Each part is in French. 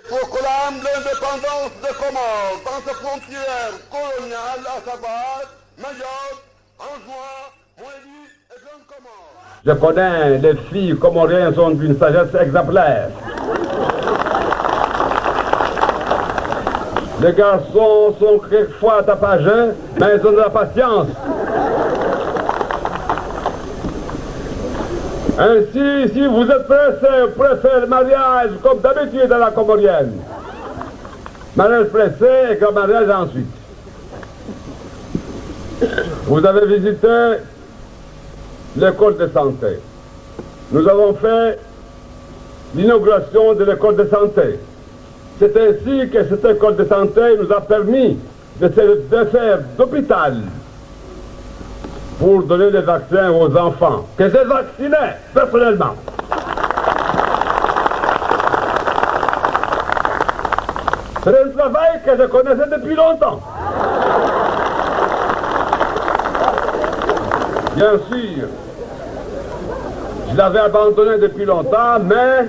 proclame l'indépendance des Comores dans ses frontières coloniales, à savoir Mayotte, Anjouan, Moélie et Grande Comore. Je connais les filles comoriennes sont d'une sagesse exemplaire. Les garçons sont quelquefois tapageux, mais ils ont de la patience. Ainsi, si vous êtes pressé, vous préférez le mariage comme d'habitude à la comorienne. Mariage pressé et grand mariage ensuite. Vous avez visité l'école de santé. Nous avons fait l'inauguration de l'école de santé. C'est ainsi que cette école de santé nous a permis de faire d'hôpital pour donner des vaccins aux enfants, que j'ai vaccinés personnellement. C'est un travail que je connaissais depuis longtemps. Bien sûr, je l'avais abandonné depuis longtemps, mais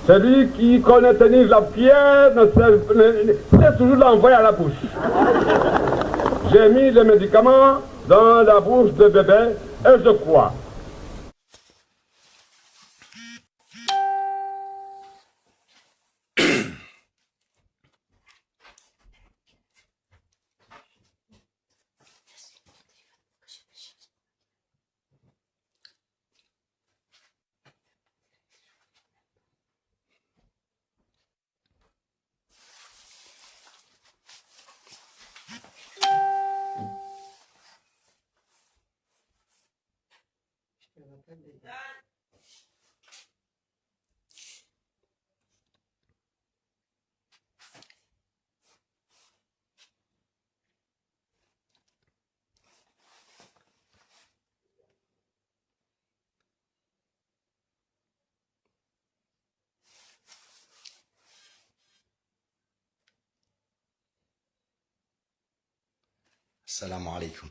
celui qui connaît tenir la pierre sait toujours l'envoyer à la bouche. J'ai mis les médicaments dans la bouche de bébé et je crois. Assalamu alaikum.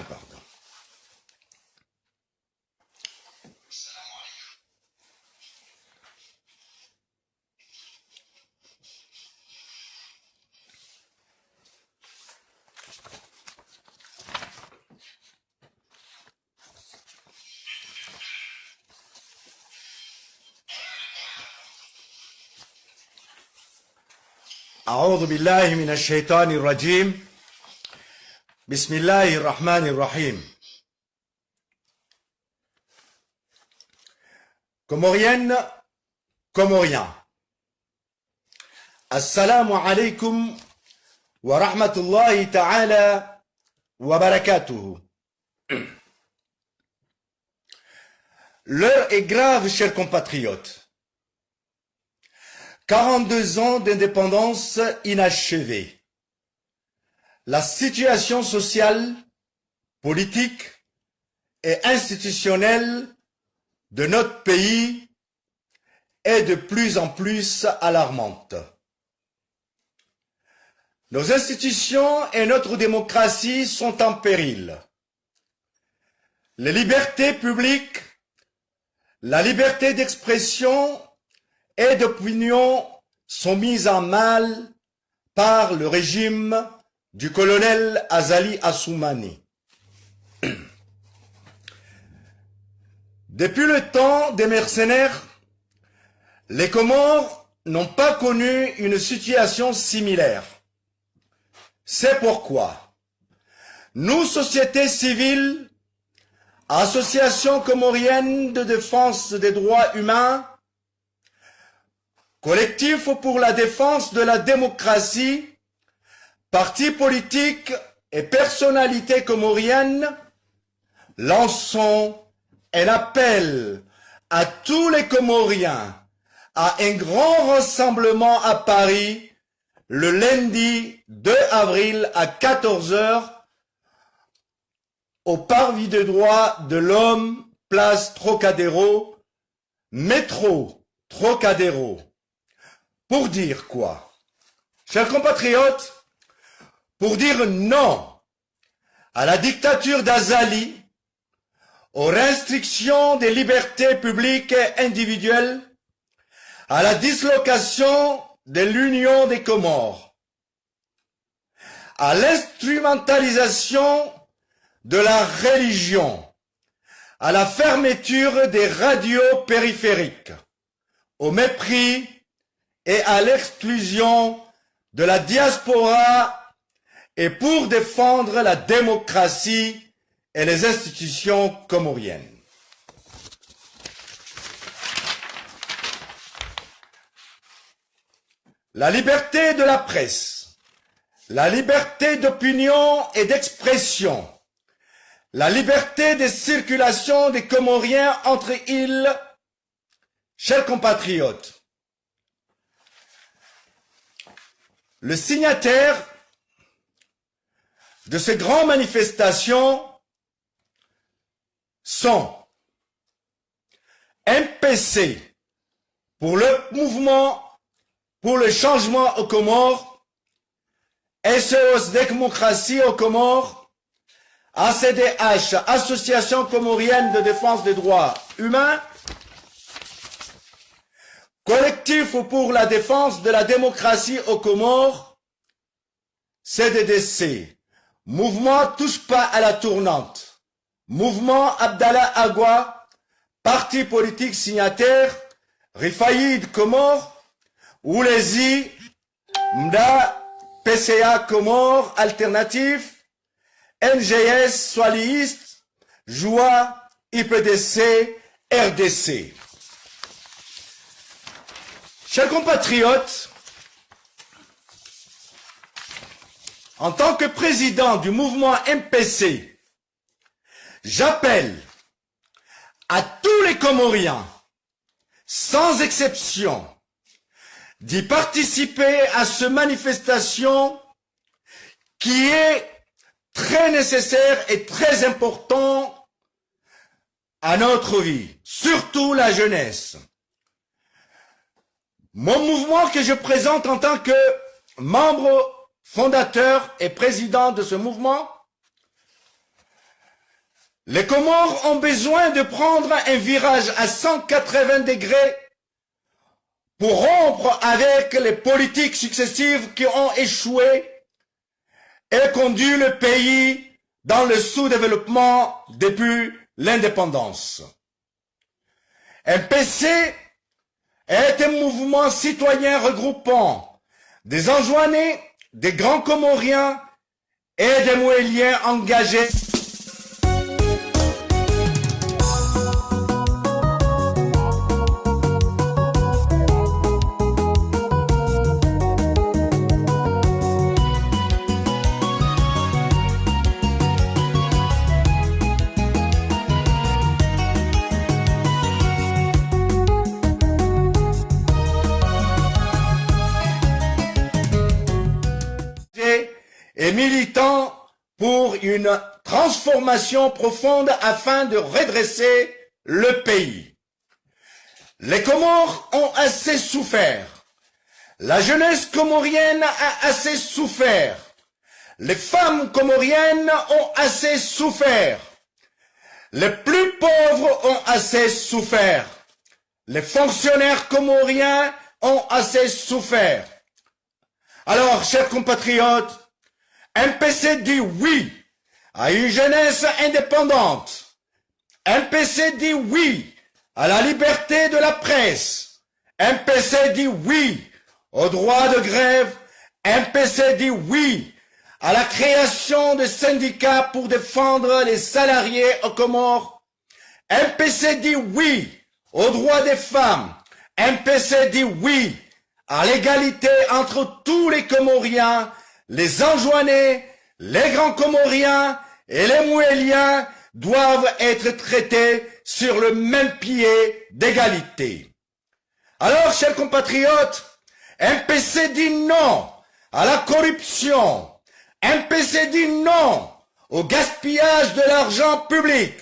Pardon. أعوذ بالله من الشيطان الرجيم بسم الله الرحمن الرحيم. Comorienne, Comoriens, Assalamu alaikum wa rahmatullahi ta'ala wa barakatuhu. L'heure est grave, chers compatriotes. 42 ans d'indépendance inachevée. La situation sociale, politique et institutionnelle de notre pays est de plus en plus alarmante. Nos institutions et notre démocratie sont en péril. Les libertés publiques, la liberté d'expression et d'opinion sont mises en mal par le régime du colonel Azali Assoumani. Depuis le temps des mercenaires, les Comores n'ont pas connu une situation similaire. C'est pourquoi nous, sociétés civiles, associations comoriennes de défense des droits humains, collectifs pour la défense de la démocratie, partis politiques et personnalités comoriennes, lançons un appel à tous les Comoriens à un grand rassemblement à Paris le lundi 2 avril à 14 h au Parvis des droits de l'homme, place Trocadéro, métro Trocadéro. Pour dire quoi? chers compatriotes, pour dire non à la dictature d'Azali, aux restrictions des libertés publiques et individuelles, à la dislocation de l'Union des Comores, à l'instrumentalisation de la religion, à la fermeture des radios périphériques, au mépris et à l'exclusion de la diaspora et pour défendre la démocratie et les institutions comoriennes. La liberté de la presse, la liberté d'opinion et d'expression, la liberté de circulation des Comoriens entre îles, chers compatriotes, le signataire de ces grandes manifestations sont MPC pour le mouvement pour le changement aux Comores, SOS Démocratie aux Comores, ACDH, Association comorienne de défense des droits humains, Collectif pour la défense de la démocratie aux Comores, CDDC, Mouvement Touche pas à la tournante, Mouvement Abdallah Agua, Parti politique signataire, Rifaïd Comores, Oulezi, Mda, PCA Comores, Alternatif, NGS, Swaliiste, Joie, IPDC, RDC. Chers compatriotes, en tant que président du mouvement MPC, j'appelle à tous les Comoriens, sans exception, d'y participer à cette manifestation qui est très nécessaire et très important à notre vie, surtout la jeunesse. Mon mouvement que je présente en tant que membre fondateur et président de ce mouvement, les Comores ont besoin de prendre un virage à 180 degrés pour rompre avec les politiques successives qui ont échoué et conduit le pays dans le sous-développement depuis l'indépendance. MPC est un mouvement citoyen regroupant des Anjouanais, des Grands Comoriens et des Moéliens engagés. Et militant pour une transformation profonde afin de redresser le pays. Les Comores ont assez souffert. La jeunesse comorienne a assez souffert. Les femmes comoriennes ont assez souffert. Les plus pauvres ont assez souffert. Les fonctionnaires comoriens ont assez souffert. Alors, chers compatriotes, MPC dit oui à une jeunesse indépendante. MPC dit oui à la liberté de la presse. MPC dit oui au droit de grève. MPC dit oui à la création de syndicats pour défendre les salariés aux Comores. MPC dit oui aux droits des femmes. MPC dit oui à l'égalité entre tous les Comoriens. Les Anjouanais, les Grands Comoriens et les Moéliens doivent être traités sur le même pied d'égalité. Alors, chers compatriotes, MPC dit non à la corruption. MPC dit non au gaspillage de l'argent public.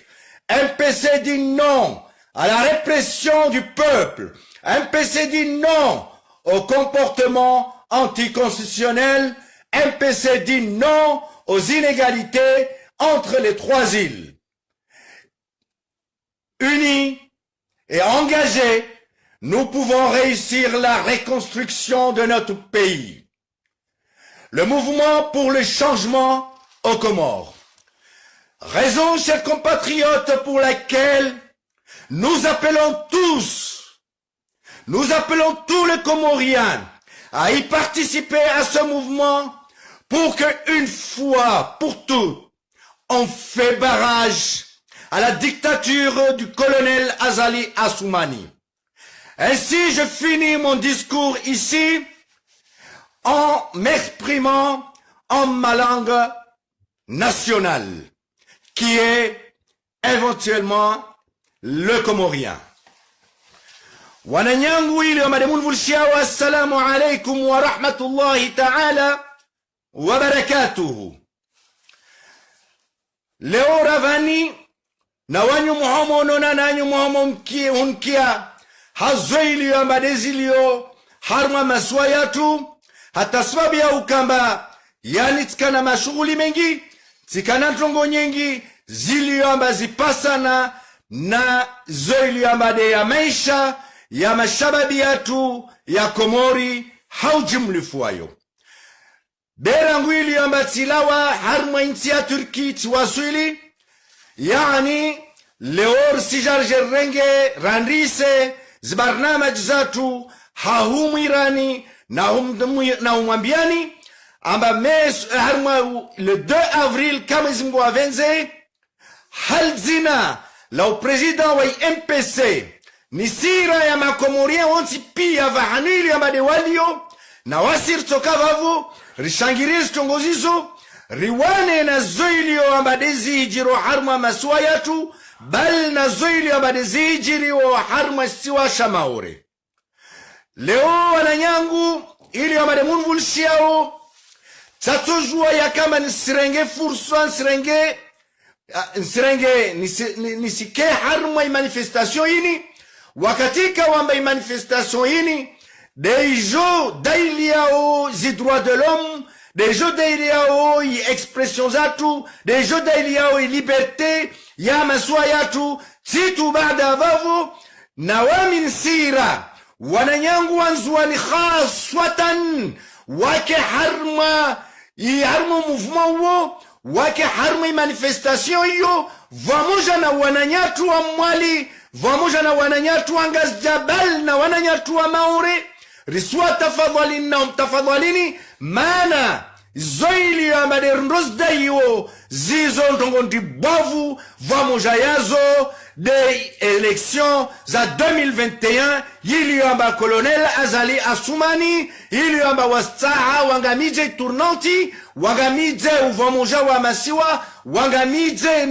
MPC dit non à la répression du peuple. MPC dit non au comportement anticonstitutionnel, MPC dit non aux inégalités entre les trois îles. Unis et engagés, nous pouvons réussir la reconstruction de notre pays. Le mouvement pour le changement aux Comores. Raison, chers compatriotes, pour laquelle nous appelons tous les Comoriens à y participer à ce mouvement pour qu'une fois pour toutes, on fait barrage à la dictature du colonel Azali Assoumani. Ainsi, je finis mon discours ici en m'exprimant en ma langue nationale, qui est éventuellement le comorien. Wananyangu ili wa mademun vulshiawa, assalamu alaikum wa rahmatullahi ta'ala wa barakatuhu. Leo ravani na wanyu muhomo nona na wanyu muhomo unkia hazoili wa madezilio harma maswayatu hata sababu ya ukamba yani tikana mashughuli mengi tikana ntongo nyingi zilio zipasana na zoili ya maisha ya mashababi yatu ya Komori haujimlifuayo. Berangu ili tilawa harma inti ya Turki tiwaswili yani leor sijar jerenge randise zbarnamaj zatu hahumwirani na umwambiani amba mes harma le 2 avril kama zimgo avenze halzina la president wa MPC ni sira ya makomorien onti pia vahanili ya madewalio na wasir tokavavu rishangiriz tongozizo riwane na zoilio ambadezi jiro harma maswayatu bal na zoilio ambadezi jiro harma siwa shamaure. Leo wananyangu ili amademun vulshiao tatujua ya kama nisirenge fursa nisike harma manifestation ini wakatika wamba manifestation ini des jours d'ailiao zi droits de l'homme, des jours d'ailiao y expression zatu, des jours d'ailiao y liberté ya maswa yatu titu baada vavu na wamin sira wananyangu wanzuani khaswatan wake harma mouvement wo wake harma manifestation yo vamoja na wananyatu wa mwali vamoja na wananyatu wa Ngaz Jabal na wananyatu wa Maure riswa tafadhalini na mtafadhalini mana zoili ya maderndros dayo zizo ndongo ndibavu vamoja yazo de élections za 2021 yili yamba colonel Azali Assoumani yili yamba wastaha wangamije tournanti wangamije uvamoja wa masiwa wangamije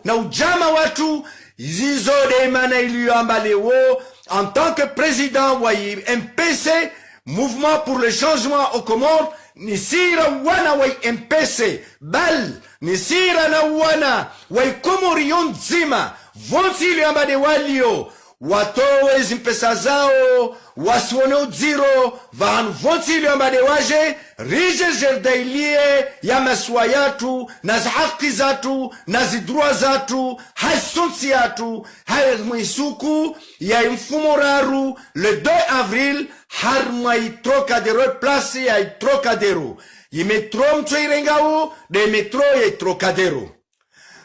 na ujama watu zizo de mana yili yamba lewo en tant que président wa MPC mouvement pour le changement aux Comores nisira wana wa MPC bal nisira na wana wa Komorion zima vonsili ambade walio watowe zimpesa zao wasione zero van vonsili ambade waje rije jerdailie ya maswayatu na haki zatu na zidrua zatu hasonsi yatu haimwisuku ya mfumo raru le 2 avril harma Trocadero place ya Trocadero imetro mtwirengao de metro ya Trocadero.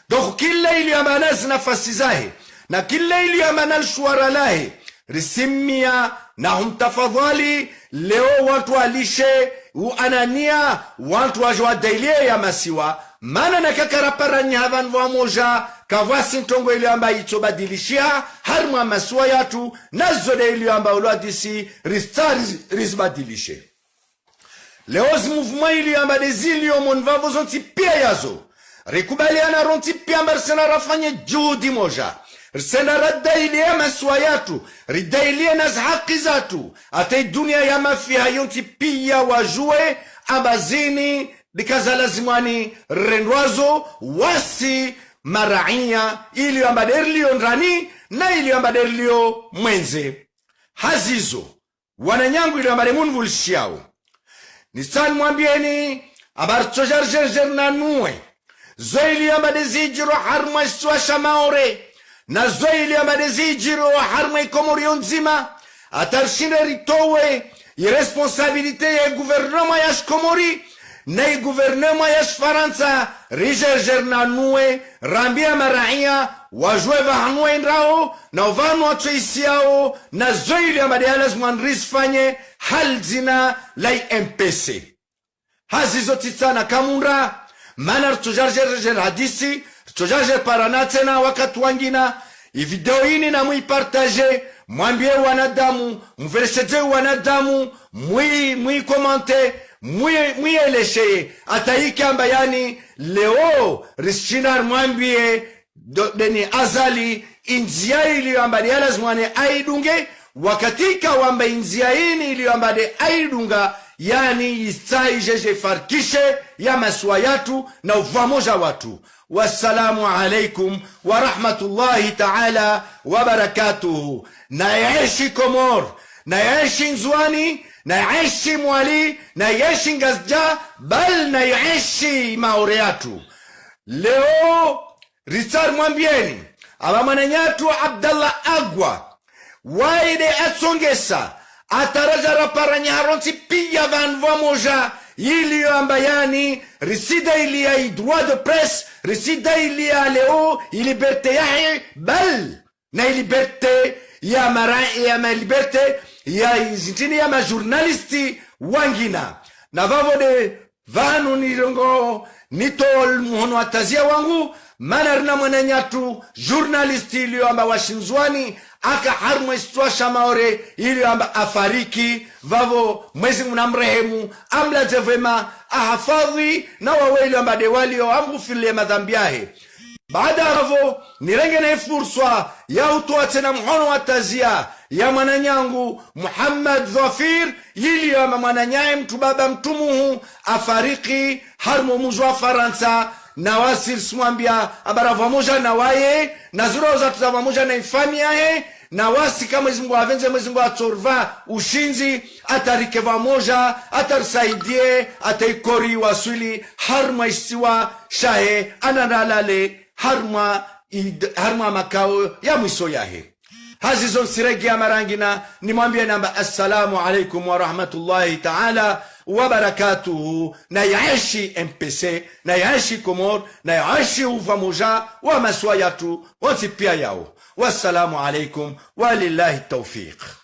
Donc kila ili amanaz nafasi zahe na kila ili amanal shuara lahe risimia na humtafadhali leo watu alishe uanania watu wajwa dailie ya masiwa mana na kakarapara nyavan vamoja kavasi ntongo ili amba itobadilishia harma masiwa yatu nazo de ili amba ulwadisi risbadilishe leo zi mouvement ili amba dezilio monvavo zonti pia yazo rekubaliana ronti pia mbarsena rafanye juhudi moja Rsena radailia maswayatu ridailia na haki zatu ate dunia ya mafia yonti pia wajue abazini dikazala zimwani rendwazo wasi maraia ili ambaderlio ndrani na ili ambaderlio mwenze hazizo wananyangu ili ambademun vulshiao nisan mwambieni abarcho jarjer na nuwe zoili ambade zijiro harma swa shamaore na zoili ambade zijiro harma komorion nzima atarshinde ritowe irresponsabilité ya gouvernement ya Komori na gouvernement ya Faransa rijerjer na nuwe rambia maraia wajwe vahanwe ndrao na uvanu atoisiao na zoili ambade lazima nrisfanye halzina lai MPC hazizo titsana kamunda mana tujarjer hadisi tujarjer parana tena wakati wangina video hii na muipartage mwambie wanadamu mvelesheze wanadamu mwi komante mwi eleshe ataiki ambayani leo rishinar mwambie deni azali inzia iliyoambade lazimwane aidunge wakatika wamba inzia ini iliyoambade aidunga yani istai jeje farkishe ya maswa yatu na uvamoja watu. Wassalamu alaikum wa rahmatullahi ta'ala wa barakatuhu. Na yaishi Komor, na yaishi Nzwani, na yaishi Mwali, na yaishi Ngazja, bal na yaishi Maore yatu. Leo risar mwambieni abamananyatu Abdallah Agwa waide atsongesa atarajara paranyaronsi pia vanva moja ili ambayani risida ili ya droit de presse risida ili ya leo liberté ya bal na liberté ya liberté ya zintini ya journalisti wangina na vavode vanu nirongo nitol muhono atazia wangu manarina mwananyatu journalisti ili amba washinzwani aka harmwe stwasha maore ili amba afariki vavo mwezi mnamrehemu amla jevema ahafadhi na waweli amba dewali o amgufile madhambi yahe. Baada hapo nirenge na fursa ya utoa tena mhono wa tazia ya mwananyangu Muhammad Dhafir ili amba mwananyaye mtu baba mtumuhu afariki harmo muzwa Faransa na wasir smwambia abarava moja na waye na zuroza tutava moja na infami yae na wasi kama Mwenyezi Mungu avenze Mwenyezi Mungu atorva ushinzi atarikeva moja atarsaidie ataikori wasuli harma isiwa shahe ananalale harma makao ya mwiso yahe. Hazizo siregi ya marangina nimwambie namba assalamu alaikum wa rahmatullahi ta'ala wa barakatuhu. Na yaishi MPC, na yaishi Komor, na yaishi ufamoja wa maswayatu wansi pia yao. Wassalamu alaikum wa lillahi tawfiq.